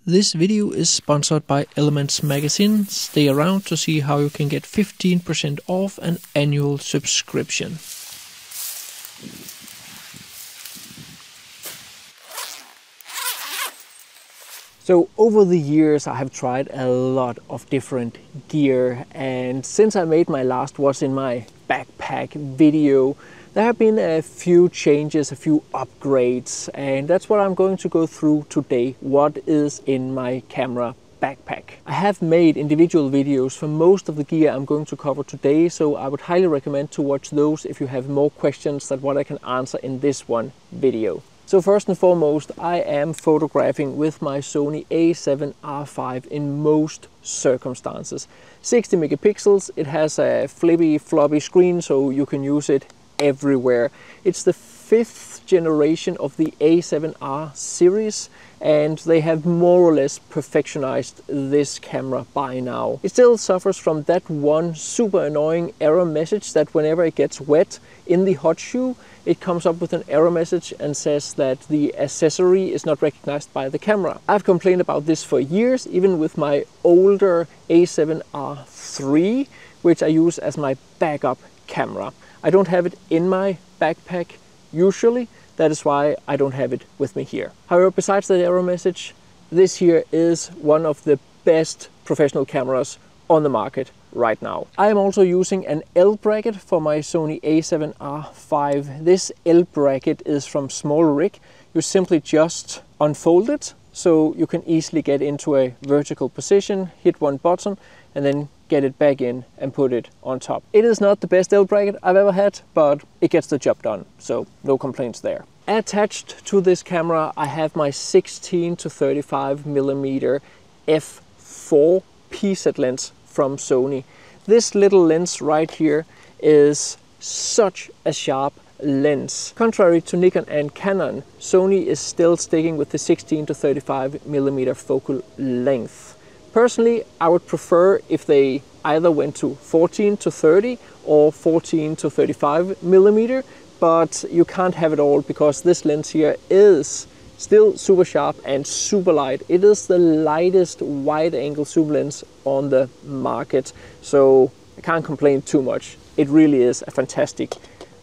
This video is sponsored by Elements Magazine. Stay around to see how you can get 15% off an annual subscription. So over the years I have tried a lot of different gear, and since I made my last What's in My Backpack video, there have been a few changes, a few upgrades, and that's what I'm going to go through today. What is in my camera backpack? I have made individual videos for most of the gear I'm going to cover today, so I would highly recommend to watch those if you have more questions than what I can answer in this one video. So first and foremost, I am photographing with my Sony a7R5 in most circumstances. 60 megapixels, it has a flippy floppy screen, so you can use it everywhere. It's the 5th generation of the A7R series, and they have more or less perfectionized this camera by now. It still suffers from that one super annoying error message that whenever it gets wet in the hot shoe, it comes up with an error message and says that the accessory is not recognized by the camera. I've complained about this for years, even with my older A7R3, which I use as my backup camera. I don't have it in my backpack usually, that is why I don't have it with me here. However, besides that error message, this here is one of the best professional cameras on the market right now. I am also using an L bracket for my Sony a7R5. This L bracket is from Smallrig. You simply just unfold it so you can easily get into a vertical position, hit one button, and then get it back in and put it on top. It is not the best L bracket I've ever had, but it gets the job done, so no complaints there. Attached to this camera I have my 16 to 35mm f4 PZ lens from Sony. This little lens right here is such a sharp lens. Contrary to Nikon and Canon, Sony is still sticking with the 16 to 35mm focal length. Personally, I would prefer if they either went to 14 to 30 or 14 to 35mm, but you can't have it all because this lens here is still super sharp and super light. It is the lightest wide-angle zoom lens on the market, so I can't complain too much. It really is a fantastic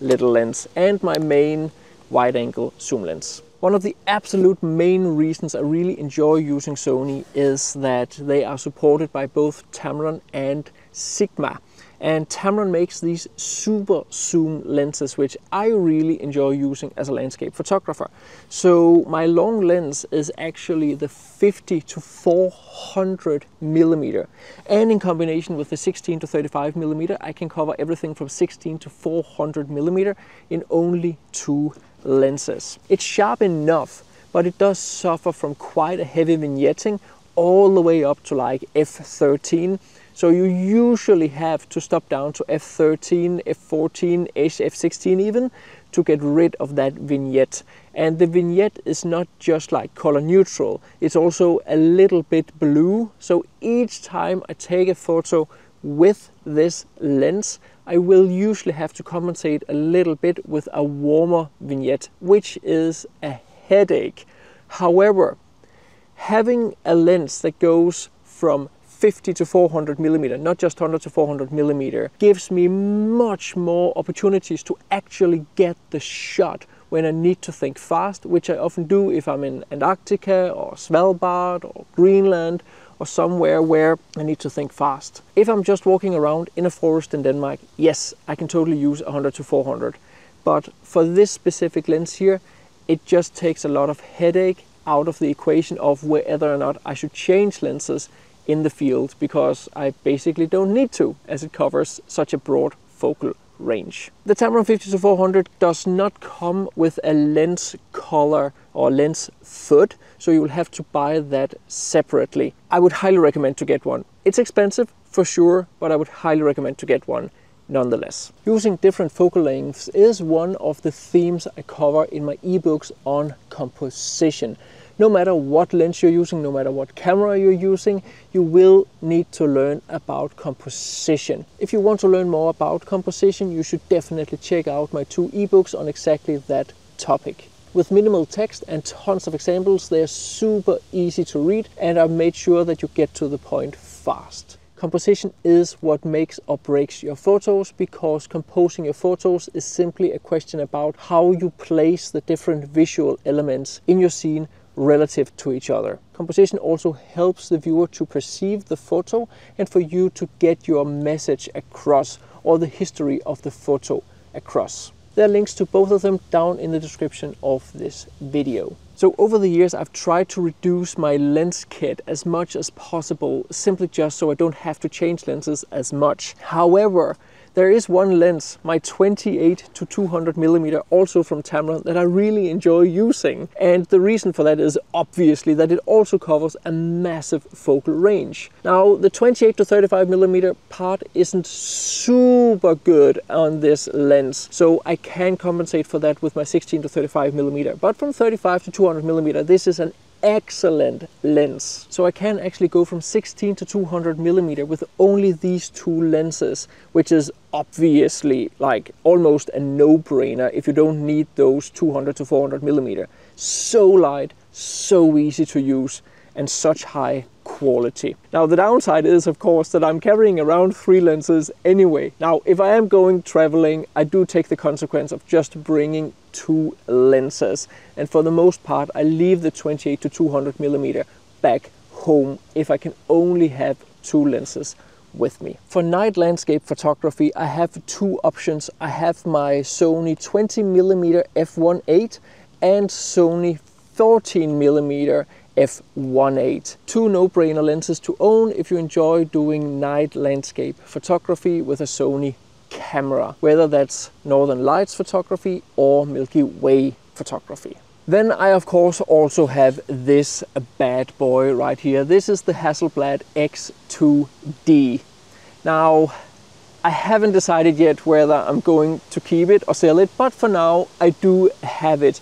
little lens and my main wide-angle zoom lens. One of the absolute main reasons I really enjoy using Sony is that they are supported by both Tamron and Sigma. And Tamron makes these super zoom lenses, which I really enjoy using as a landscape photographer. So my long lens is actually the 50 to 400mm. And in combination with the 16 to 35mm, I can cover everything from 16 to 400mm in only 2 lenses. It's sharp enough, but it does suffer from quite a heavy vignetting all the way up to like f13. So you usually have to stop down to f13, f14, f16 even, to get rid of that vignette. And the vignette is not just like color neutral, it's also a little bit blue. So each time I take a photo with this lens, I will usually have to compensate a little bit with a warmer vignette, which is a headache. However, having a lens that goes from 50 to 400mm, not just 100 to 400mm, gives me much more opportunities to actually get the shot when I need to think fast, which I often do if I'm in Antarctica or Svalbard or Greenland or somewhere where I need to think fast. If I'm just walking around in a forest in Denmark, yes, I can totally use 100 to 400. But for this specific lens here, it just takes a lot of headache out of the equation of whether or not I should change lenses in the field, because I basically don't need to, as it covers such a broad focal range. The Tamron 50 to 400 does not come with a lens color or lens foot, so you will have to buy that separately. I would highly recommend to get one. It's expensive for sure, but I would highly recommend to get one nonetheless. Using different focal lengths is one of the themes I cover in my ebooks on composition. No matter what lens you're using, no matter what camera you're using, you will need to learn about composition. If you want to learn more about composition, you should definitely check out my 2 ebooks on exactly that topic. with minimal text and tons of examples. They're super easy to read, and I've made sure that you get to the point fast. Composition is what makes or breaks your photos, because composing your photos is simply a question about how you place the different visual elements in your scene relative to each other. Composition also helps the viewer to perceive the photo and for you to get your message across, or the history of the photo across. There are links to both of them down in the description of this video. So over the years I've tried to reduce my lens kit as much as possible, simply just so I don't have to change lenses as much. However, there is one lens, my 28-200mm, also from Tamron, that I really enjoy using. And the reason for that is obviously that it also covers a massive focal range. Now, the 28-35mm part isn't super good on this lens, so I can compensate for that with my 16-35mm. But from 35-200mm, this is an excellent lens. So I can actually go from 16-200mm with only these two lenses, which is obviously like almost a no-brainer if you don't need those 200-400mm. So light, so easy to use, and such high quality. Now the downside is of course that I'm carrying around 3 lenses anyway. Now if I am going traveling, I do take the consequence of just bringing 2 lenses, and for the most part I leave the 28-200mm back home if I can only have 2 lenses with me. For night landscape photography I have 2 options. I have my Sony 20mm f1.8 and Sony 14mm f1.8. 2 no-brainer lenses to own if you enjoy doing night landscape photography with a Sony camera, whether that's Northern Lights photography or Milky Way photography. Then I of course also have this bad boy right here. This is the Hasselblad X2D. Now I haven't decided yet whether I'm going to keep it or sell it, but for now I do have it.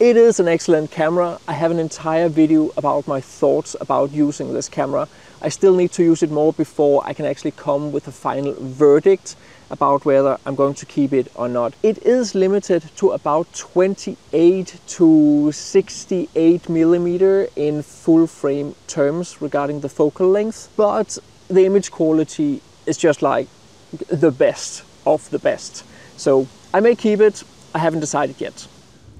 It is an excellent camera. I have an entire video about my thoughts about using this camera. I still need to use it more before I can actually come with a final verdict about whether I'm going to keep it or not. It is limited to about 28-68mm in full frame terms regarding the focal length, but the image quality is just like the best of the best. So I may keep it, I haven't decided yet.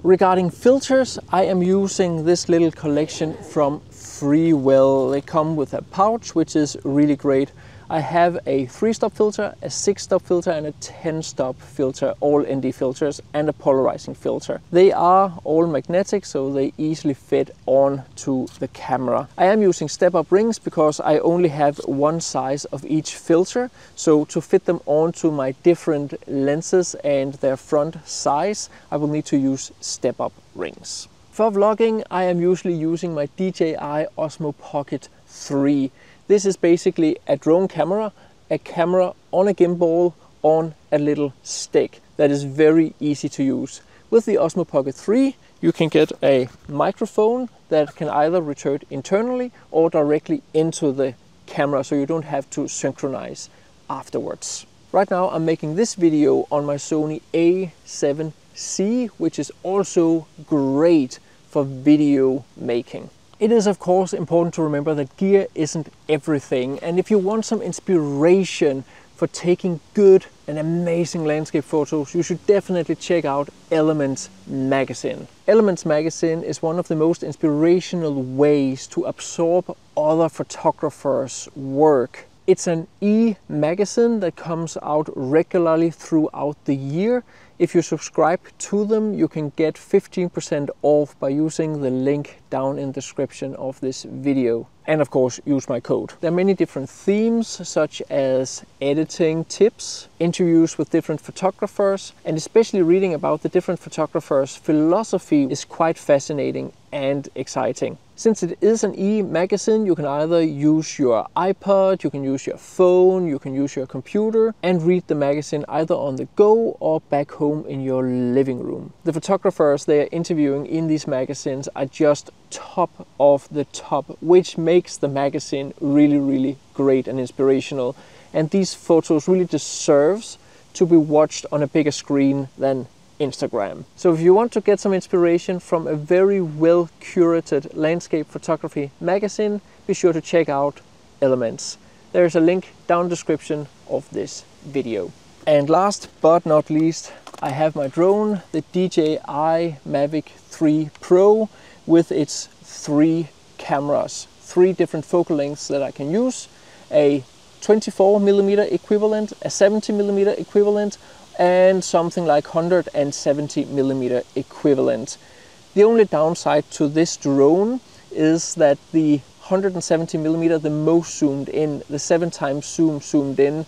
Regarding filters, I am using this little collection from Freewell. They come with a pouch, which is really great. I have a 3-stop filter, a 6-stop filter and a 10-stop filter, all ND filters, and a polarizing filter. They are all magnetic, so they easily fit onto the camera. I am using step-up rings because I only have one size of each filter, so to fit them onto my different lenses and their front size, I will need to use step-up rings. For vlogging, I am usually using my DJI Osmo Pocket 3. This is basically a drone camera, a camera on a gimbal on a little stick that is very easy to use. With the Osmo Pocket 3, you can get a microphone that can either return internally or directly into the camera, so you don't have to synchronize afterwards. Right now I'm making this video on my Sony A7C, which is also great for video making. It is of course important to remember that gear isn't everything, and if you want some inspiration for taking good and amazing landscape photos, you should definitely check out Elements magazine. Elements magazine is one of the most inspirational ways to absorb other photographers' work. It's an e-magazine that comes out regularly throughout the year. If you subscribe to them, you can get 15% off by using the link down in the description of this video. And of course, use my code. There are many different themes, such as editing tips, interviews with different photographers, and especially reading about the different photographers' philosophy is quite fascinating and exciting. Since it is an e-magazine, you can either use your iPod, you can use your phone, you can use your computer and read the magazine either on the go or back home in your living room. The photographers they are interviewing in these magazines are just top of the top, which makes the magazine really great and inspirational. And these photos really deserves to be watched on a bigger screen than Instagram. So if you want to get some inspiration from a very well curated landscape photography magazine, be sure to check out Elements. There's a link down in the description of this video. And last but not least, I have my drone, the DJI Mavic 3 Pro, with its 3 cameras, 3 different focal lengths that I can use, a 24mm equivalent, a 70mm equivalent, and something like 170mm equivalent. The only downside to this drone is that the 170mm, the most zoomed in, the 7x zoomed in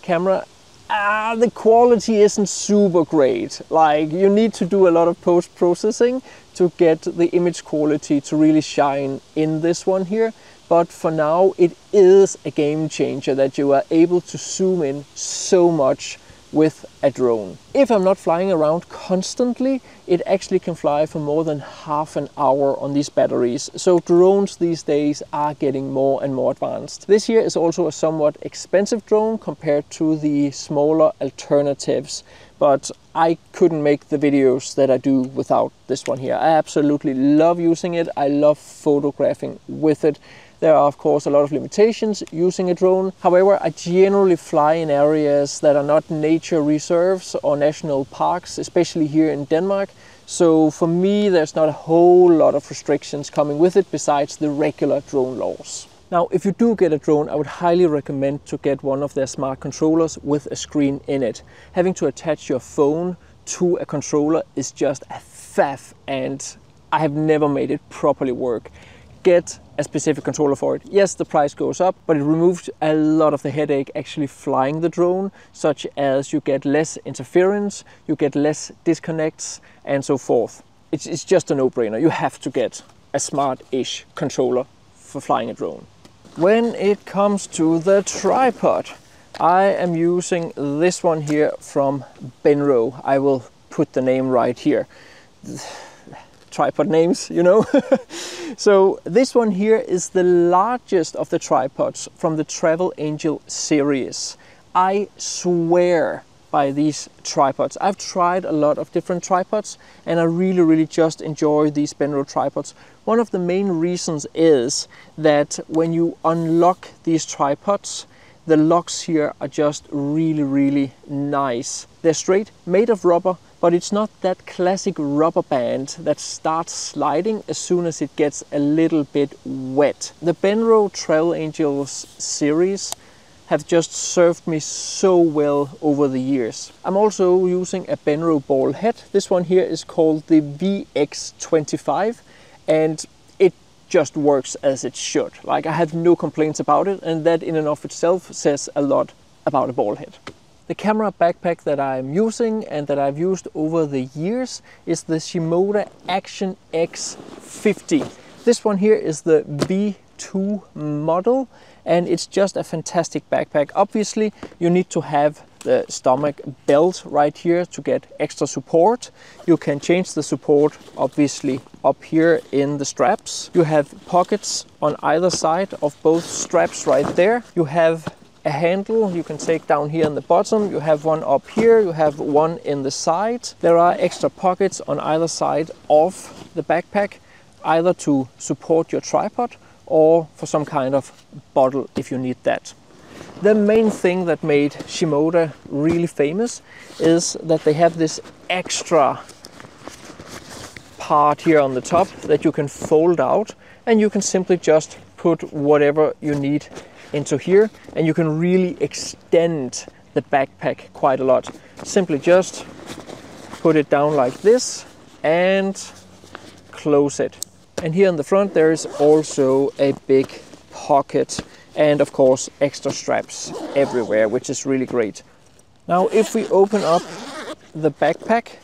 camera, the quality isn't super great. Like, you need to do a lot of post-processing to get the image quality to really shine in this one here. But for now, it is a game changer that you are able to zoom in so much with a drone. If I'm not flying around constantly, it actually can fly for more than half an hour on these batteries. So drones these days are getting more and more advanced. This here is also a somewhat expensive drone compared to the smaller alternatives, but I couldn't make the videos that I do without this one here. I absolutely love using it. I love photographing with it. There are of course a lot of limitations using a drone. However, I generally fly in areas that are not nature reserves or national parks, especially here in Denmark. So for me, there's not a whole lot of restrictions coming with it besides the regular drone laws. Now, if you do get a drone, I would highly recommend to get one of their smart controllers with a screen in it. Having to attach your phone to a controller is just a faff, and I have never made it properly work. Get a specific controller for it. Yes, the price goes up, but it removes a lot of the headache actually flying the drone, such as you get less interference, you get less disconnects, and so forth. It's just a no-brainer. You have to get a smart-ish controller for flying a drone. When it comes to the tripod, I am using this one here from Benro. I will put the name right here. Tripod names, you know. So this one here is the largest of the tripods from the Travel Angel series. I swear by these tripods. I've tried a lot of different tripods and I really just enjoy these Benro tripods. One of the main reasons is that when you unlock these tripods, the locks here are just really nice. They're straight, made of rubber, but it's not that classic rubber band that starts sliding as soon as it gets a little bit wet. The Benro Travel Angels series have just served me so well over the years. I'm also using a Benro ball head. This one here is called the VX25 and it just works as it should. Like, I have no complaints about it, and that in and of itself says a lot about a ball head. The camera backpack that I'm using and that I've used over the years is the Shimoda Action X50. This one here is the V2 model and it's just a fantastic backpack. Obviously, you need to have the stomach belt right here to get extra support. You can change the support obviously up here in the straps. You have pockets on either side of both straps right there. You have a handle you can take down here in the bottom. You have one up here, you have one in the side. There are extra pockets on either side of the backpack, either to support your tripod or for some kind of bottle if you need that. The main thing that made Shimoda really famous is that they have this extra part here on the top that you can fold out, and you can simply just put whatever you need into here, and you can really extend the backpack quite a lot. Simply just put it down like this and close it. And here in the front there is also a big pocket and of course extra straps everywhere, which is really great. Now if we open up the backpack,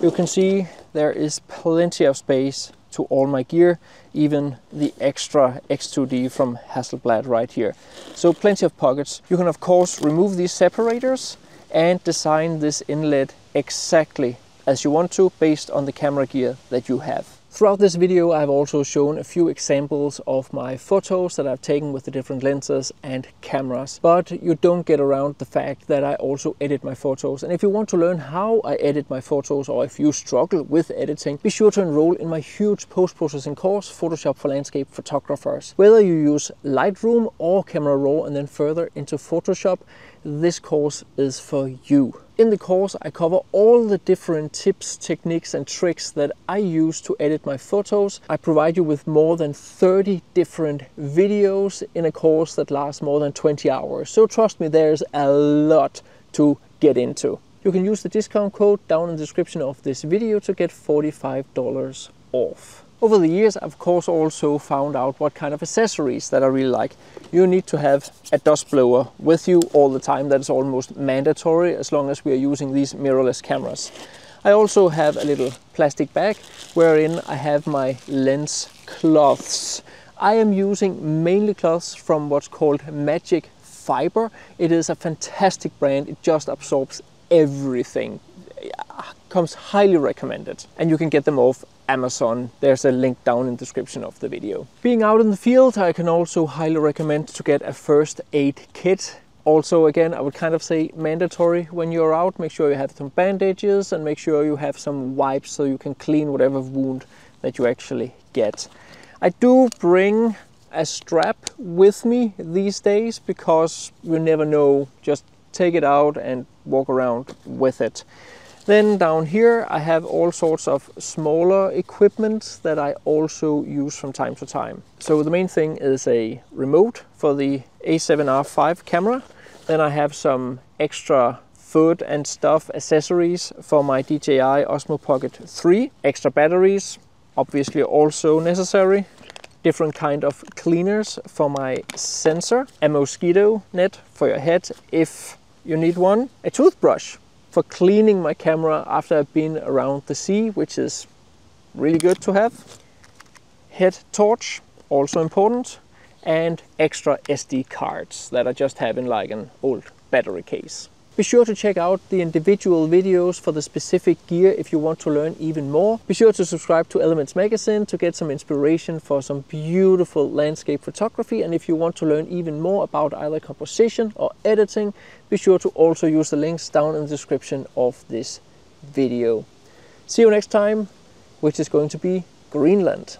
you can see there is plenty of space to all my gear, even the extra X2D from Hasselblad right here. So plenty of pockets. You can of course remove these separators and design this inlet exactly as you want to based on the camera gear that you have. Throughout this video I've also shown a few examples of my photos that I've taken with the different lenses and cameras, but you don't get around the fact that I also edit my photos. And if you want to learn how I edit my photos, or if you struggle with editing, be sure to enroll in my huge post-processing course, Photoshop for Landscape Photographers. Whether you use Lightroom or Camera Raw and then further into Photoshop, this course is for you. In the course I cover all the different tips, techniques and tricks that I use to edit my photos. I provide you with more than 30 different videos in a course that lasts more than 20 hours. So trust me, there's a lot to get into. You can use the discount code down in the description of this video to get $45 off. Over the years, I've of course also found out what kind of accessories that I really like. You need to have a dust blower with you all the time. That is almost mandatory as long as we are using these mirrorless cameras. I also have a little plastic bag wherein I have my lens cloths. I am using mainly cloths from what's called MagicFiber. It is a fantastic brand. It just absorbs everything. Comes highly recommended, and you can get them off Amazon. There's a link down in the description of the video. Being out in the field, I can also highly recommend to get a first aid kit. Also, again, I would kind of say mandatory when you're out. Make sure you have some bandages and make sure you have some wipes so you can clean whatever wound that you actually get. I do bring a strap with me these days because you never know. Just take it out and walk around with it. Then down here I have all sorts of smaller equipment that I also use from time to time. So the main thing is a remote for the A7R5 camera. Then I have some extra food and stuff accessories for my DJI Osmo Pocket 3. Extra batteries, obviously also necessary. Different kind of cleaners for my sensor. A mosquito net for your head if you need one. A toothbrush for cleaning my camera after I've been around the sea, which is really good to have. Head torch, also important. And extra SD cards that I just have in like an old battery case. Be sure to check out the individual videos for the specific gear if you want to learn even more. Be sure to subscribe to Elements magazine to get some inspiration for some beautiful landscape photography. And if you want to learn even more about either composition or editing, be sure to also use the links down in the description of this video. See you next time, which is going to be Greenland.